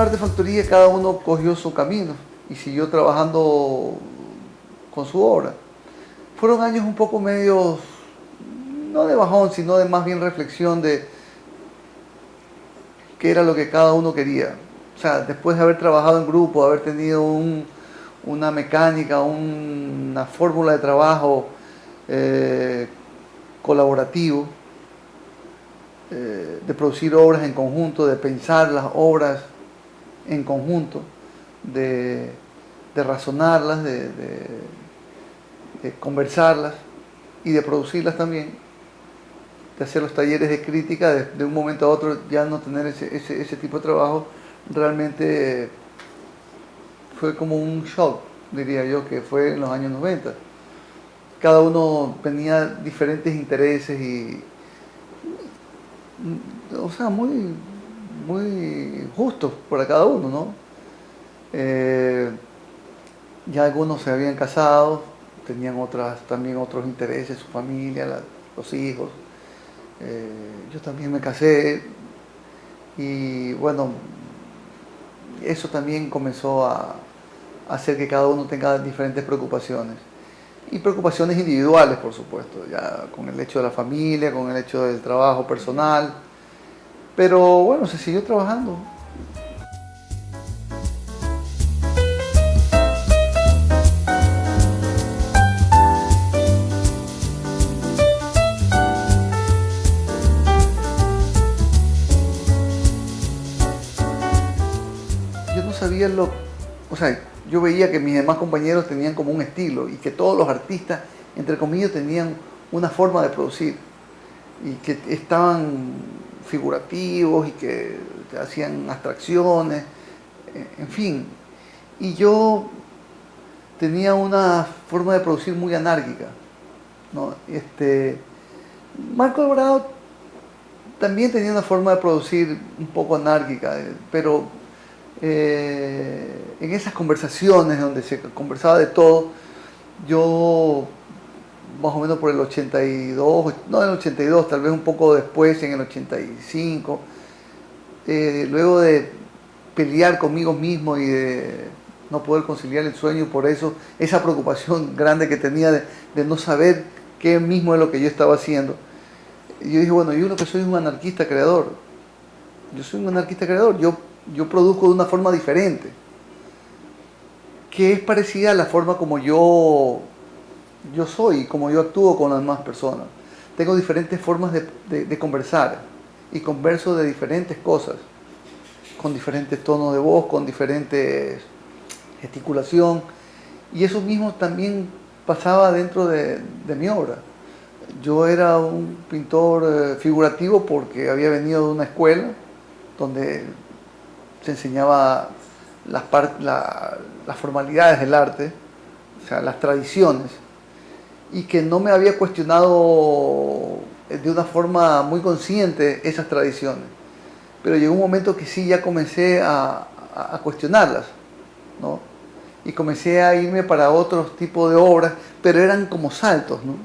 la artefactoría cada uno cogió su camino y siguió trabajando con su obra. Fueron años un poco medios, no de bajón, sino de más bien reflexión de qué era lo que cada uno quería. O sea, después de haber trabajado en grupo, haber tenido una mecánica, una fórmula de trabajo eh, colaborativo, de producir obras en conjunto, de pensar las obras en conjunto, de, de razonarlas, de conversarlas y de producirlas también, de hacer los talleres de crítica, de un momento a otro ya no tener ese tipo de trabajo, realmente fue como un shock, diría yo, que fue en los años 90. Cada uno tenía diferentes intereses y, o sea, muy justos para cada uno, ¿no? Ya algunos se habían casado, tenían también otros intereses, su familia, los hijos. Yo también me casé y bueno, eso también comenzó a hacer que cada uno tenga diferentes preocupaciones. Y preocupaciones individuales, por supuesto, ya con el hecho de la familia, con el hecho del trabajo personal. Pero bueno, se siguió trabajando. Yo no sabía o sea, yo veía que mis demás compañeros tenían como un estilo y que todos los artistas, entre comillas, tenían una forma de producir y que estaban figurativos y que hacían abstracciones, en fin. Y yo tenía una forma de producir muy anárquica, ¿no? Marco Alvarado también tenía una forma de producir un poco anárquica, pero en esas conversaciones donde se conversaba de todo, yo más o menos por el 82, no en el 82, tal vez un poco después, en el 85, luego de pelear conmigo mismo y de no poder conciliar el sueño, por eso esa preocupación grande que tenía de no saber qué mismo es lo que yo estaba haciendo. Y yo dije, bueno, yo lo que soy es un anarquista creador. Yo soy un anarquista creador, yo produzco de una forma diferente, que es parecida a la forma como yo soy, como yo actúo con las demás personas. Tengo diferentes formas de conversar y converso de diferentes cosas, con diferentes tonos de voz, con diferentes gesticulación, y eso mismo también pasaba dentro de mi obra. Yo era un pintor figurativo porque había venido de una escuela donde se enseñaba las formalidades del arte, o sea, las tradiciones, y que no me había cuestionado de una forma muy consciente esas tradiciones. Pero llegó un momento que sí ya comencé a cuestionarlas, ¿no? Y comencé a irme para otros tipos de obras, pero eran como saltos, ¿no?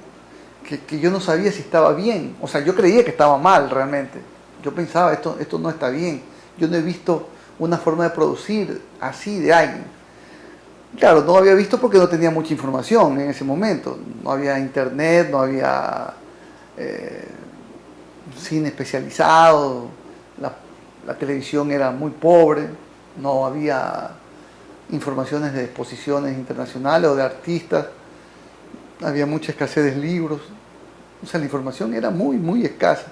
Que yo no sabía si estaba bien. O sea, yo creía que estaba mal realmente. Yo pensaba, esto no está bien. Yo no he visto una forma de producir así de alguien. Claro, no había visto porque no tenía mucha información en ese momento. No había internet, no había cine especializado, la televisión era muy pobre, no había informaciones de exposiciones internacionales o de artistas, había mucha escasez de libros. O sea, la información era muy escasa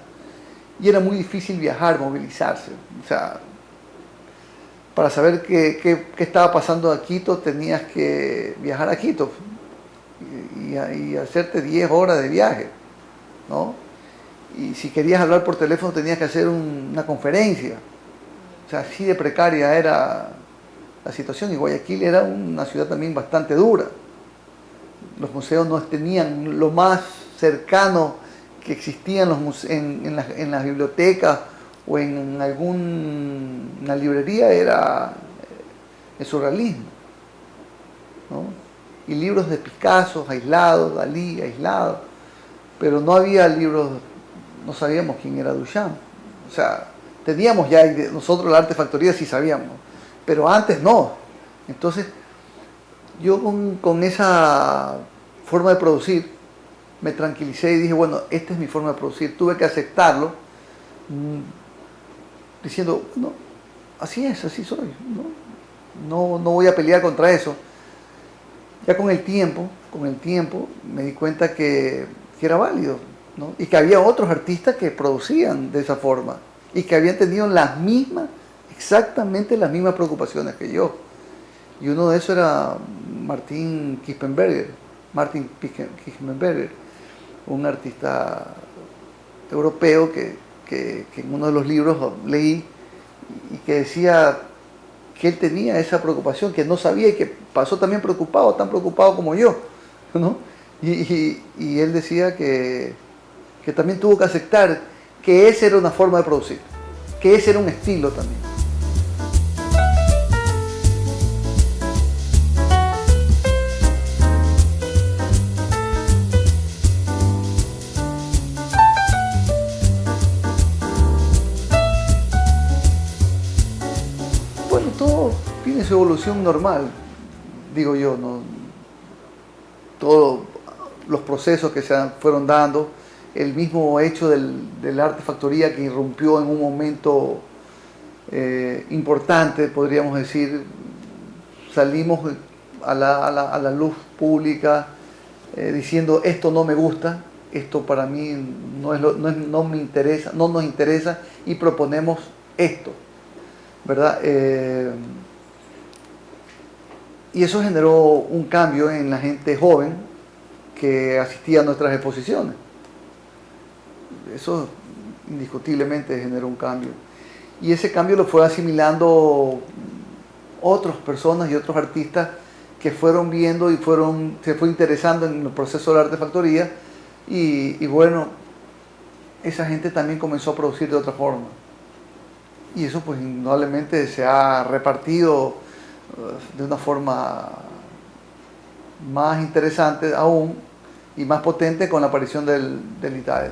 y era muy difícil viajar, movilizarse. O sea, para saber qué estaba pasando a Quito tenías que viajar a Quito y hacerte 10 horas de viaje, ¿no? Y si querías hablar por teléfono tenías que hacer una conferencia. O sea, así de precaria era la situación. Y Guayaquil era una ciudad también bastante dura. Los museos no tenían lo más cercano que existía en las bibliotecas o en alguna librería era el surrealismo, ¿no? Y libros de Picasso aislados, Dalí aislados, pero no había libros, no sabíamos quién era Duchamp. O sea, teníamos ya, nosotros la Artefactoría sí sabíamos, pero antes no. Entonces, yo con esa forma de producir me tranquilicé y dije, bueno, esta es mi forma de producir. Tuve que aceptarlo, diciendo, no, así es, así soy. No voy a pelear contra eso. Ya con el tiempo me di cuenta que era válido, ¿no? Y que había otros artistas que producían de esa forma y que habían tenido exactamente las mismas preocupaciones que yo. Y uno de esos era Martin Kippenberger, un artista europeo que en uno de los libros leí y que decía que él tenía esa preocupación, que no sabía y que pasó también preocupado, tan preocupado como yo, ¿no? Y él decía que también tuvo que aceptar que esa era una forma de producir, que ese era un estilo también. Bueno, todo tiene su evolución normal, digo yo, ¿no? Todos los procesos que fueron dando, el mismo hecho del arte factoría que irrumpió en un momento importante, podríamos decir, salimos a la luz pública diciendo esto no me gusta, esto para mí no me interesa, no nos interesa y proponemos esto, ¿verdad? Y eso generó un cambio en la gente joven que asistía a nuestras exposiciones. Eso indiscutiblemente generó un cambio. Y ese cambio lo fue asimilando otras personas y otros artistas que fueron viendo y se fue interesando en el proceso de la artefactoría y bueno, esa gente también comenzó a producir de otra forma. Y eso pues indudablemente se ha repartido de una forma más interesante aún y más potente con la aparición del ITAE.